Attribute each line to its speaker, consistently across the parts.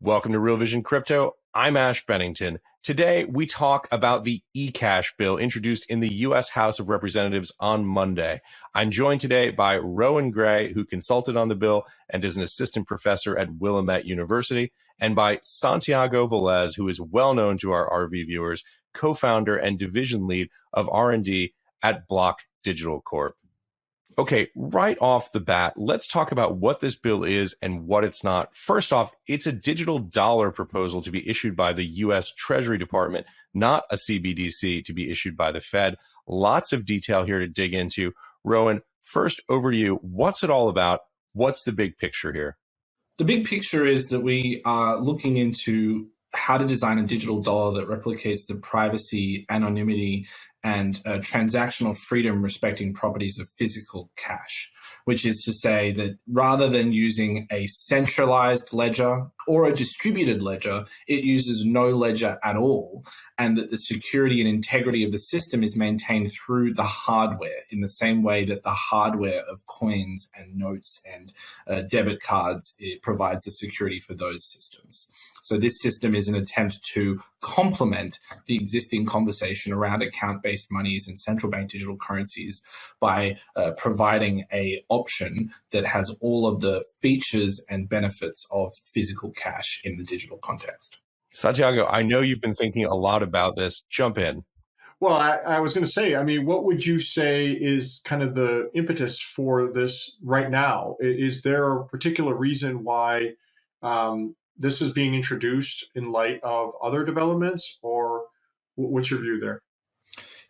Speaker 1: Welcome to Real Vision Crypto. I'm Ash Bennington. Today, we talk about the ECASH bill introduced in the U.S. House of Representatives on Monday. I'm joined today by Rohan Grey, who consulted on the bill and is an assistant professor at Willamette University, and by Santiago Velez, who is well known to our RV viewers, co-founder and division lead of R&D at Block Digital Corp. Okay, right off the bat, let's talk about what this bill is and what it's not. First off, it's a digital dollar proposal to be issued by the U.S. Treasury Department, not a CBDC to be issued by the Fed. Lots of detail here to dig into. Rohan, first over to you. What's it all about? What's the big picture here?
Speaker 2: The big picture is that we are looking into how to design a digital dollar that replicates the privacy, anonymity, and transactional freedom respecting properties of physical cash, which is to say that rather than using a centralized ledger or a distributed ledger, it uses no ledger at all, and that the security and integrity of the system is maintained through the hardware in the same way that the hardware of coins and notes and debit cards, it provides the security for those systems. So this system is an attempt to complement the existing conversation around account-based monies and central bank digital currencies by providing an option that has all of the features and benefits of physical cash in the digital context.
Speaker 1: Santiago, I know you've been thinking a lot about this. Jump in.
Speaker 3: Well, I was going to say, what would you say is kind of the impetus for this right now? Is there a particular reason why this is being introduced in light of other developments, or what's your view there?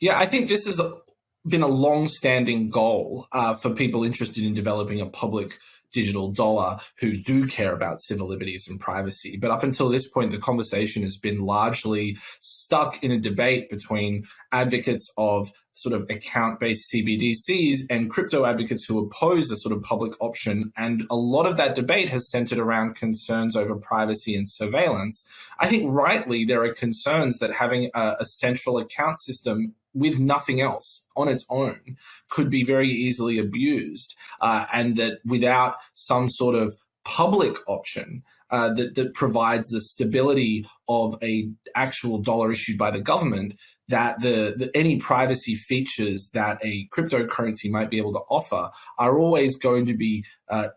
Speaker 2: Yeah, I think this has been a long-standing goal for people interested in developing a public digital dollar who do care about civil liberties and privacy. But up until this point, the conversation has been largely stuck in a debate between advocates of sort of account-based CBDCs and crypto advocates who oppose a sort of public option. And a lot of that debate has centered around concerns over privacy and surveillance. I think rightly there are concerns that having a central account system with nothing else on its own could be very easily abused, and that without some sort of public option that provides the stability of a actual dollar issued by the government, that any privacy features that a cryptocurrency might be able to offer are always going to be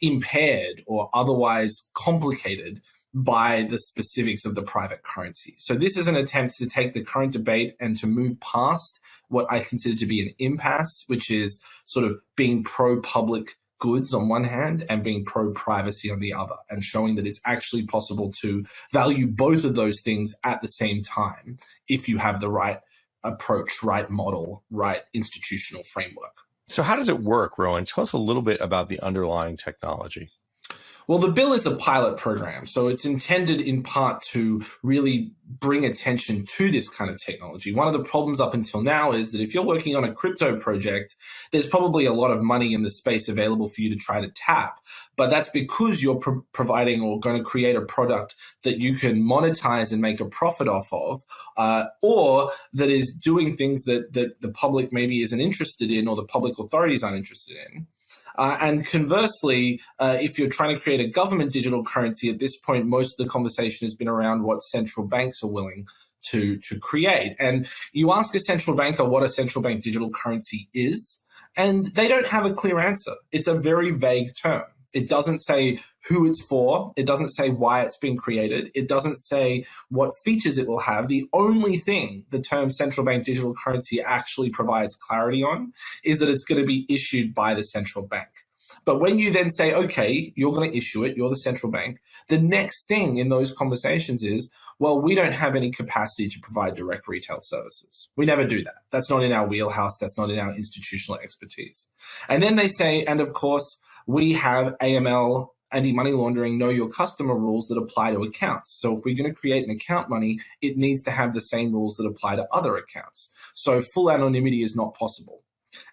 Speaker 2: impaired or otherwise complicated by the specifics of the private currency. So this is an attempt to take the current debate and to move past what I consider to be an impasse, which is sort of being pro-public goods on one hand and being pro-privacy on the other, and showing that it's actually possible to value both of those things at the same time if you have the right approach, right model, right institutional framework.
Speaker 1: So how does it work, Rohan? Tell us a little bit about the underlying technology.
Speaker 2: Well, the bill is a pilot program, so it's intended in part to really bring attention to this kind of technology. One of the problems up until now is that if you're working on a crypto project, there's probably a lot of money in the space available for you to try to tap, but that's because you're providing or going to create a product that you can monetize and make a profit off of, or that is doing things that the public maybe isn't interested in or the public authorities aren't interested in. And conversely, if you're trying to create a government digital currency, at this point, most of the conversation has been around what central banks are willing to create. And you ask a central banker what a central bank digital currency is, and they don't have a clear answer. It's a very vague term. It doesn't say who it's for. It doesn't say why it's been created. It doesn't say what features it will have. The only thing the term central bank digital currency actually provides clarity on is that it's going to be issued by the central bank. But when you then say, okay, you're going to issue it, you're the central bank, the next thing in those conversations is, well, we don't have any capacity to provide direct retail services. We never do that. That's not in our wheelhouse. That's not in our institutional expertise. And then they say, and of course, we have AML, anti-money laundering, know your customer rules that apply to accounts. So if we're going to create an account money, it needs to have the same rules that apply to other accounts. So full anonymity is not possible.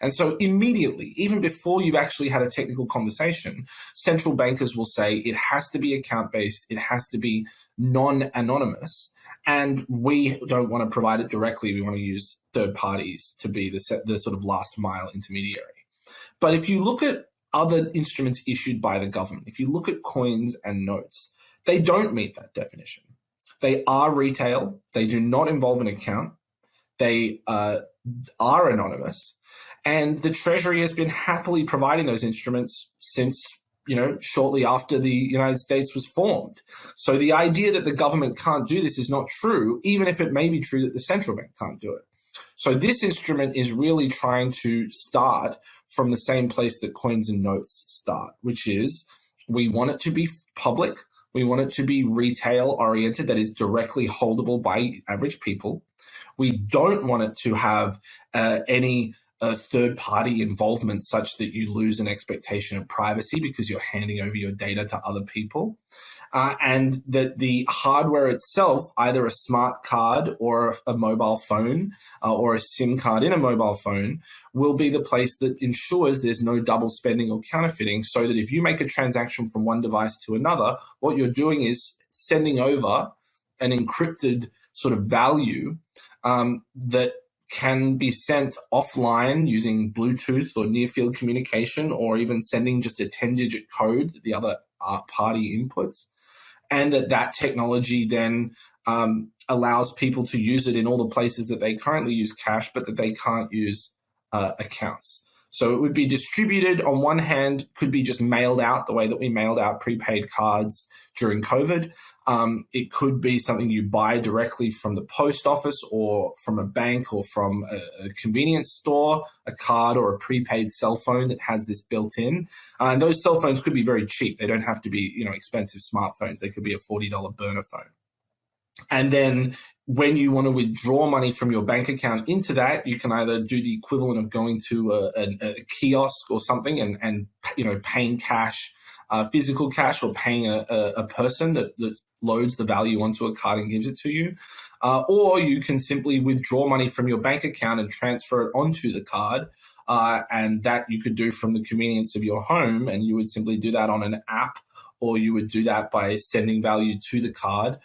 Speaker 2: And so immediately, even before you've actually had a technical conversation, central bankers will say it has to be account-based, it has to be non-anonymous, and we don't want to provide it directly. We want to use third parties to be the sort of last mile intermediary. But if you look at other instruments issued by the government, if you look at coins and notes, They don't meet that definition. They are retail. They do not involve an account. They are anonymous. And the Treasury has been happily providing those instruments since, shortly after the United States was formed. So the idea that the government can't do this is not true, even if it may be true that the central bank can't do it. So this instrument is really trying to start from the same place that coins and notes start, which is we want it to be public. We want it to be retail oriented, that is directly holdable by average people. We don't want it to have any third-party involvement such that you lose an expectation of privacy because you're handing over your data to other people. And that the hardware itself, either a smart card or a mobile phone or a SIM card in a mobile phone, will be the place that ensures there's no double spending or counterfeiting, so that if you make a transaction from one device to another, what you're doing is sending over an encrypted sort of value that can be sent offline using Bluetooth or near-field communication, or even sending just a 10-digit code that the other party inputs. And that technology then allows people to use it in all the places that they currently use cash, but that they can't use accounts. So it would be distributed, on one hand, could be just mailed out the way that we mailed out prepaid cards during COVID. It could be something you buy directly from the post office or from a bank or from a convenience store, a card or a prepaid cell phone that has this built in. And those cell phones could be very cheap. They don't have to be, expensive smartphones. They could be a $40 burner phone. And then when you want to withdraw money from your bank account into that, you can either do the equivalent of going to a kiosk or something and paying cash, physical cash, or paying a person that loads the value onto a card and gives it to you. Or you can simply withdraw money from your bank account and transfer it onto the card. And that you could do from the convenience of your home. And you would simply do that on an app, or you would do that by sending value to the card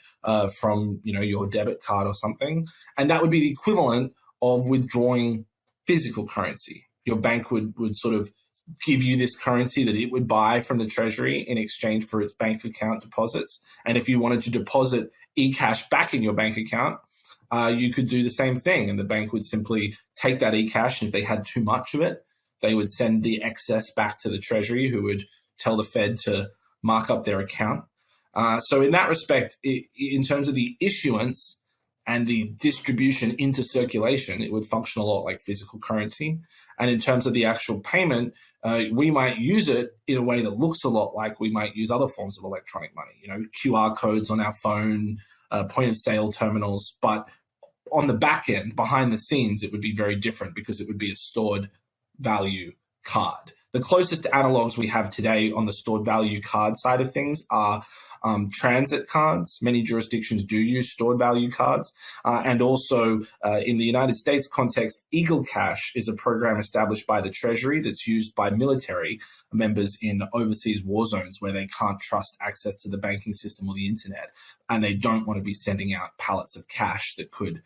Speaker 2: from your debit card or something. And that would be the equivalent of withdrawing physical currency. Your bank would sort of give you this currency that it would buy from the Treasury in exchange for its bank account deposits. And if you wanted to deposit ECASH back in your bank account, you could do the same thing. And the bank would simply take that ECASH, and if they had too much of it, they would send the excess back to the Treasury, who would tell the Fed to mark up their account. So in that respect, in terms of the issuance and the distribution into circulation, it would function a lot like physical currency. And in terms of the actual payment, we might use it in a way that looks a lot like we might use other forms of electronic money, QR codes on our phone, point of sale terminals. But on the back end, behind the scenes, it would be very different because it would be a stored value card. The closest analogs we have today on the stored value card side of things are transit cards. Many jurisdictions do use stored value cards. And also in the United States context, ECASH is a program established by the Treasury that's used by military members in overseas war zones where they can't trust access to the banking system or the internet, and they don't want to be sending out pallets of cash that could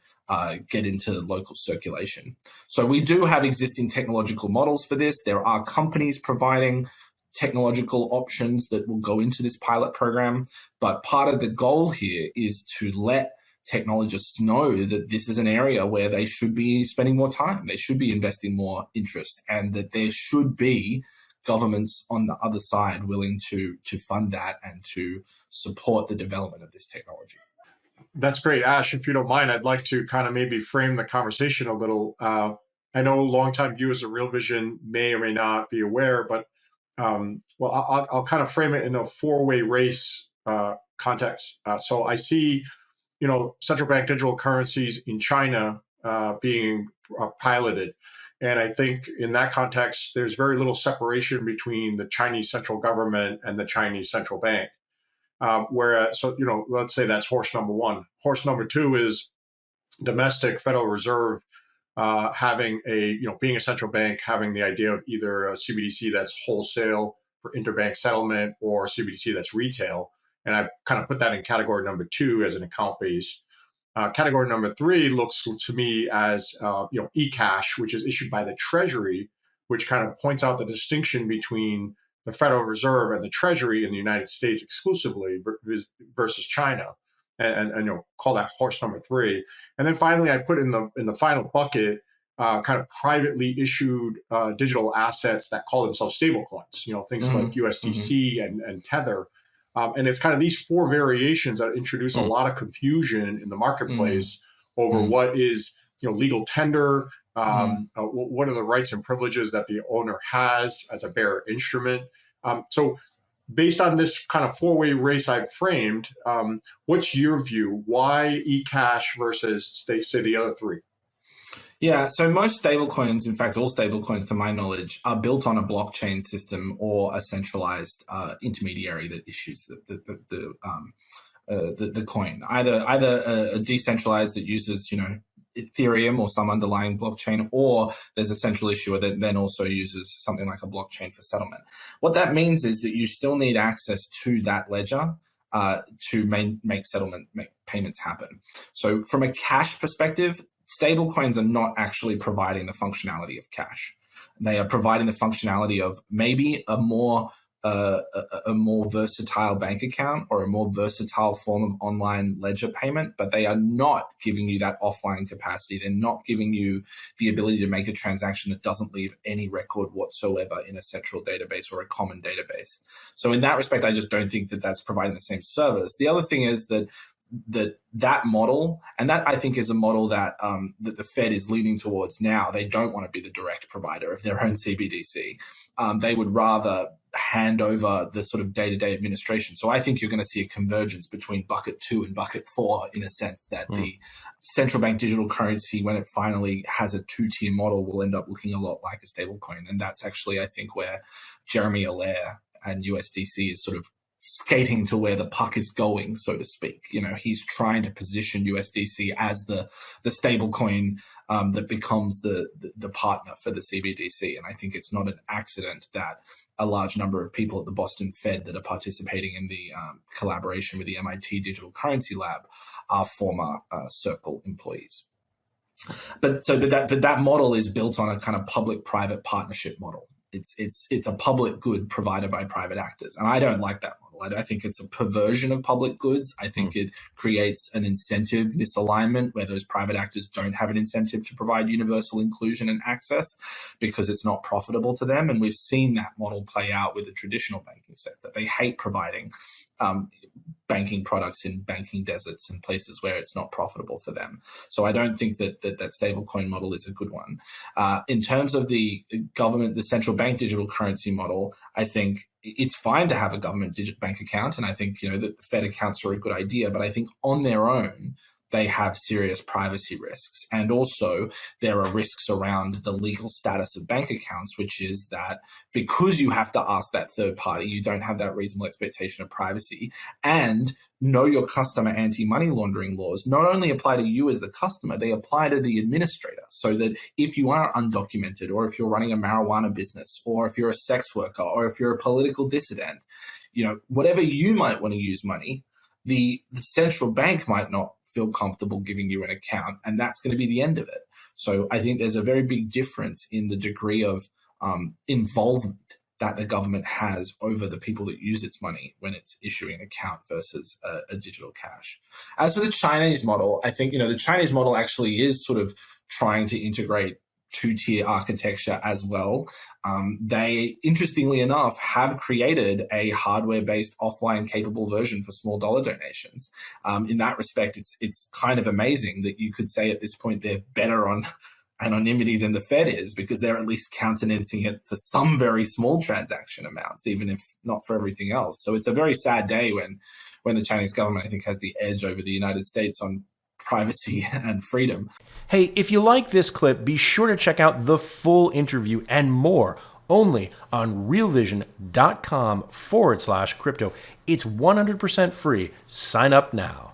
Speaker 2: get into local circulation. So we do have existing technological models for this. There are companies providing technological options that will go into this pilot program. But part of the goal here is to let technologists know that this is an area where they should be spending more time. They should be investing more interest, and that there should be governments on the other side willing to fund that and to support the development of this technology.
Speaker 3: That's great. Ash, if you don't mind, I'd like to kind of maybe frame the conversation a little. I know longtime viewers of Real Vision may or may not be aware, but I'll kind of frame it in a four-way race context. So I see, central bank digital currencies in China being piloted. And I think in that context, there's very little separation between the Chinese central government and the Chinese central bank. Let's say that's horse number one. Horse number two is domestic Federal Reserve having being a central bank, having the idea of either a CBDC that's wholesale for interbank settlement or a CBDC that's retail. And I kind of put that in category number two as an account-based. Category number three looks to me as ECASH, which is issued by the Treasury, which kind of points out the distinction between the Federal Reserve and the Treasury in the United States exclusively versus China, and call that horse number three. And then finally, I put in the final bucket kind of privately issued digital assets that call themselves stablecoins. Things like USDC and Tether. And it's kind of these four variations that introduce a lot of confusion in the marketplace over what is legal tender, what are the rights and privileges that the owner has as a bearer instrument. So based on this kind of four-way race I've framed, what's your view? Why eCash versus, say, the other three?
Speaker 2: Yeah, so most stablecoins, in fact, all stablecoins to my knowledge, are built on a blockchain system or a centralized intermediary that issues the coin. Either a decentralized that uses, Ethereum or some underlying blockchain, or there's a central issuer that then also uses something like a blockchain for settlement. What that means is that you still need access to that ledger to make payments happen. So from a cash perspective, stablecoins are not actually providing the functionality of cash. They are providing the functionality of maybe a more versatile bank account or a more versatile form of online ledger payment, but they are not giving you that offline capacity. They're not giving you the ability to make a transaction that doesn't leave any record whatsoever in a central database or a common database. So in that respect, I just don't think that that's providing the same service. The other thing is that model, and that I think is a model that that the Fed is leaning towards now. They don't want to be the direct provider of their own CBDC. They would rather hand over the sort of day-to-day administration. So I think you're going to see a convergence between bucket 2 and bucket 4 in a sense that the central bank digital currency, when it finally has a 2-tier model, will end up looking a lot like a stablecoin. And that's actually, I think, where Jeremy Allaire and USDC is sort of skating to where the puck is going, so to speak. He's trying to position USDC as the stable coin that becomes the partner for the CBDC. And I think it's not an accident that a large number of people at the Boston Fed that are participating in the collaboration with the MIT Digital Currency Lab are former Circle employees. But that model is built on a kind of public-private partnership model. It's a public good provided by private actors, and I don't like that model. I think it's a perversion of public goods. I think it creates an incentive misalignment where those private actors don't have an incentive to provide universal inclusion and access because it's not profitable to them. And we've seen that model play out with the traditional banking sector. They hate providing banking products in banking deserts and places where it's not profitable for them. So I don't think that stablecoin model is a good one. In terms of the government, the central bank digital currency model, I think it's fine to have a government digital bank account. And I think, that the Fed accounts are a good idea, but I think on their own, they have serious privacy risks. And also there are risks around the legal status of bank accounts, which is that because you have to ask that third party, you don't have that reasonable expectation of privacy. And know your customer anti-money laundering laws not only apply to you as the customer, they apply to the administrator. So that if you are undocumented, or if you're running a marijuana business, or if you're a sex worker, or if you're a political dissident, whatever you might want to use money, the central bank might not feel comfortable giving you an account, and that's going to be the end of it. So I think there's a very big difference in the degree of involvement that the government has over the people that use its money when it's issuing an account versus a digital cash. As for the Chinese model, I think, the Chinese model actually is sort of trying to integrate 2-tier architecture as well. They, interestingly enough, have created a hardware-based offline capable version for small dollar donations. In that respect, it's kind of amazing that you could say at this point they're better on anonymity than the Fed is, because they're at least countenancing it for some very small transaction amounts, even if not for everything else. So it's a very sad day when the Chinese government, I think, has the edge over the United States on privacy and freedom.
Speaker 1: Hey, if you like this clip, be sure to check out the full interview and more only on realvision.com/crypto. It's 100% free. Sign up now.